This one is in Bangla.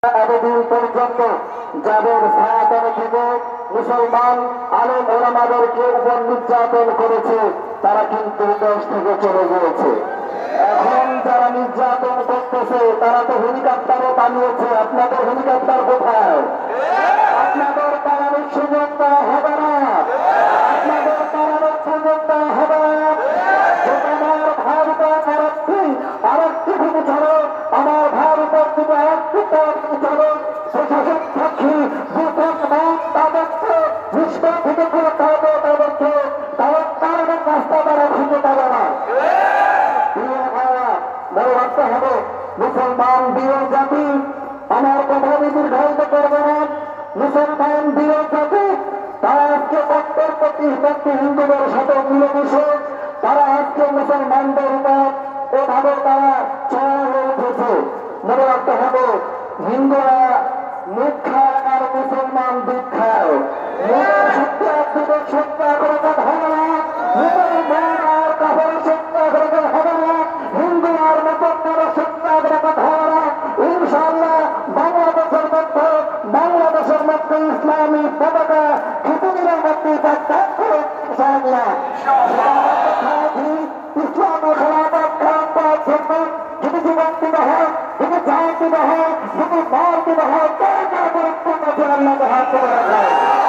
এতদিন পর্যন্ত যাদের ছায়াতলে থেকে মুসলমান আলেম ওলামাদেরকে উপর নির্যাতন করেছে তারা কিন্তু দেশ থেকে চলে গিয়েছে। এখন যারা নির্যাতন করতেছে তারা তো হেলিকপ্টারও বানিয়েছে। আপনাদের হেলিকপ্টার কোথায়? আপনাদের পালানোর সুযোগ দেওয়া হবে না। আপনাদের পালানোর সুযোগ দেওয়া হবে না। আমার ভারত আরেকটি ভূমি ছাড়ো, আমার ভারত থেকে আরেকটি ছাড়ো, প্রশাসন সাক্ষী তাদেরকে নিষ্ঠা থেকে করতে হবে। তাদেরকে তারা কারণের রাস্তা তারা খুঁজে পাবে না। মনে রাখতে হবে মুসলমান বীর জাতি, আমার কথা আমি দীর্ঘায়িত করবো না। মুসলমান বীর জাতি তারা আজকে ভক্তের প্রতি হিন্দুদের সাথে মিলেমিশে তারা আজকে মুসলমানদের উপর এভাবে তারা চড়া হয়ে উঠেছে। মনে রাখতে হবে হিন্দুরা মুখ খায় আর মুসলমান দুধ খায়। সত্যাগ্রহ সত্যাগ্রহ হবে না, মুসলমান আর কাপড় সত্যাগ্রহ হবে না, হিন্দু আর মুসলমানের সত্যাগ্রহ হবে না। ইনশাআল্লাহ বাংলাদেশের মধ্যে ইসলামী পতাকা খিচুড়ির মধ্যে থাকবে ইনশাআল্লাহ। ইসলামী খেলাফত খেলাফত জন্য যদি জীবন দিতে হয়, যদি জান দিতে হয়, যদি মাল দিতে হয়, তার গুরুত্ব আল্লাহ হাত করে রাখা।